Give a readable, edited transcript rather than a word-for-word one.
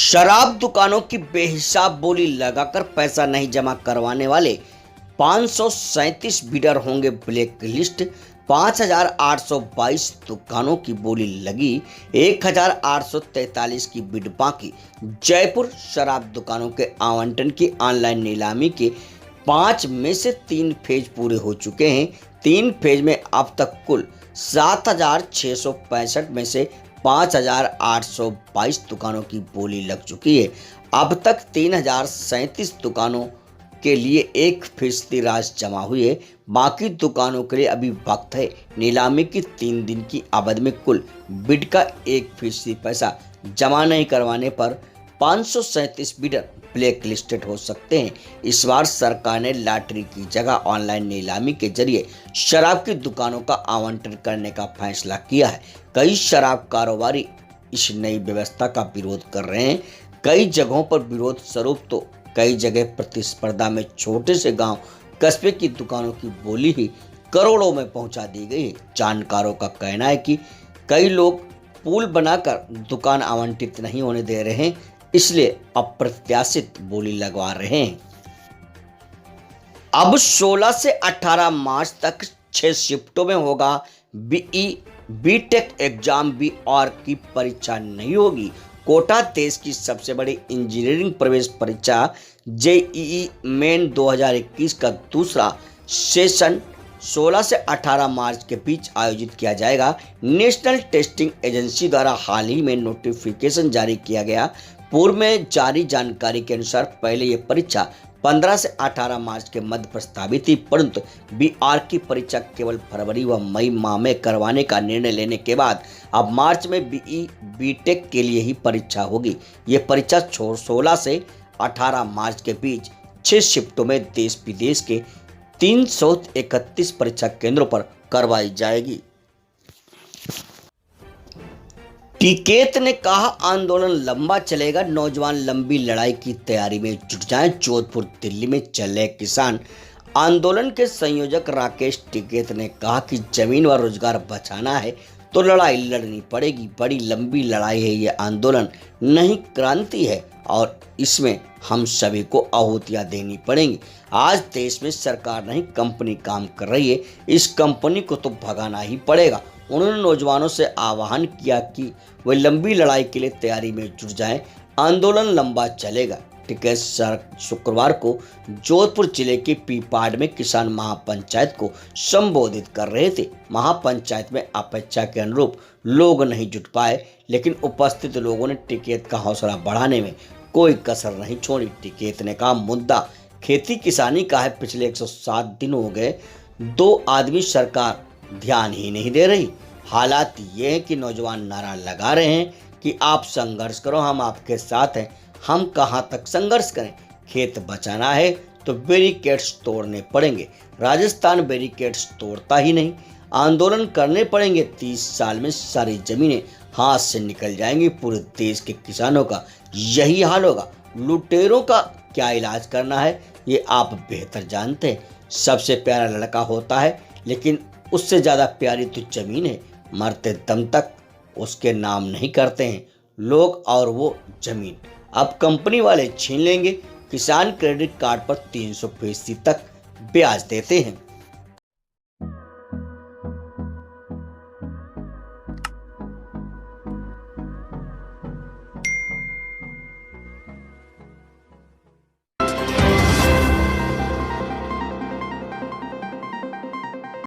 शराब दुकानों की बेहिसाब बोली लगाकर पैसा नहीं जमा करवाने वाले 537 बिडर होंगे ब्लैक लिस्ट। 5,822 दुकानों की बोली लगी, 1,843 की बिड बाकी। जयपुर शराब दुकानों के आवंटन की ऑनलाइन नीलामी के 5 में से 3 फेज पूरे हो चुके हैं। 3 फेज में अब तक कुल 7,665 में से 5,822 दुकानों की बोली लग चुकी है। अब तक 3,037 दुकानों के लिए 1% राशि जमा हुई है। बाकी दुकानों के लिए अभी वक्त है। नीलामी की 3 दिन की अवधि में कुल बिड का 1% पैसा जमा नहीं करवाने पर 537 बिडर ब्लैक लिस्टेड हो सकते हैं। इस बार सरकार ने लॉटरी की जगह ऑनलाइन नीलामी के जरिए शराब की दुकानों का आवंटन करने का फैसला किया है। कई शराब कारोबारी इस नई व्यवस्था का विरोध कर रहे हैं। कई जगहों पर विरोध स्वरूप तो कई जगह प्रतिस्पर्धा में छोटे से गांव कस्बे की दुकानों की बोली ही करोड़ों में पहुंचा दी गई है। जानकारों का कहना है कि कई लोग पूल बनाकर दुकान आवंटित नहीं होने दे रहे हैं, इसलिए अप्रत्याशित बोली लगवा रहे हैं। अब 16 से 18 मार्च तक 6 शिफ्टों में होगा बीई बीटेक एग्जाम। BR की परीक्षा नहीं होगी। कोटा देश की सबसे बड़ी इंजीनियरिंग प्रवेश परीक्षा JEE मेन 2021 का दूसरा सेशन 16 से 18 मार्च के बीच आयोजित किया जाएगा। नेशनल टेस्टिंग एजेंसी द्वारा हाल ही में नोटिफिकेशन जारी किया गया। पूर्व में जारी जानकारी के अनुसार पहले ये परीक्षा 15 से 18 मार्च के मध्य प्रस्तावित थी, परंतु BR की परीक्षा केवल फरवरी व मई माह में करवाने का निर्णय लेने के बाद अब मार्च में BE बीटेक के लिए ही परीक्षा होगी। ये परीक्षा 16 से 18 मार्च के बीच 6 शिफ्टों में देश विदेश के 331 परीक्षा केंद्रों पर करवाई जाएगी। टिकैत ने कहा, आंदोलन लंबा चलेगा, नौजवान लंबी लड़ाई की तैयारी में जुट जाएं। जोधपुर दिल्ली में चल रहे किसान आंदोलन के संयोजक राकेश टिकैत ने कहा कि जमीन व रोजगार बचाना है तो लड़ाई लड़नी पड़ेगी। बड़ी लंबी लड़ाई है, ये आंदोलन नहीं क्रांति है और इसमें हम सभी को आहुतियां देनी पड़ेंगी। आज देश में सरकार नहीं कंपनी काम कर रही है, इस कंपनी को तो भगाना ही पड़ेगा। उन्होंने नौजवानों से आह्वान किया कि वे लंबी लड़ाई के लिए तैयारी में जुट जाएं। आंदोलन लंबा चलेगा। टिकैत शुक्रवार को जोधपुर जिले के पीपाड में किसान महापंचायत को संबोधित कर रहे थे। महापंचायत में अपेक्षा के अनुरूप लोग नहीं जुट पाए, लेकिन उपस्थित लोगों ने टिकैत का हौसला बढ़ाने में कोई कसर नहीं छोड़ी। टिकैत ने कहा, मुद्दा खेती किसानी का है। पिछले 107 दिन हो गए, 2 आदमी सरकार ध्यान ही नहीं दे रही। हालात ये है कि नौजवान नारा लगा रहे हैं कि आप संघर्ष करो, हम आपके साथ हैं। हम कहां तक संघर्ष करें? खेत बचाना है तो बैरिकेड्स तोड़ने पड़ेंगे। राजस्थान बैरिकेड्स तोड़ता ही नहीं। आंदोलन करने पड़ेंगे। 30 साल में सारी जमीनें हाथ से निकल जाएंगी। पूरे देश के किसानों का यही हाल होगा। लुटेरों का क्या इलाज करना है ये आप बेहतर जानते हैं। सबसे प्यारा लड़का होता है, लेकिन उससे ज़्यादा प्यारी तो जमीन है। मरते दम तक उसके नाम नहीं करते हैं लोग, और वो जमीन अब कंपनी वाले छीन लेंगे। किसान क्रेडिट कार्ड पर 300% तक ब्याज देते हैं।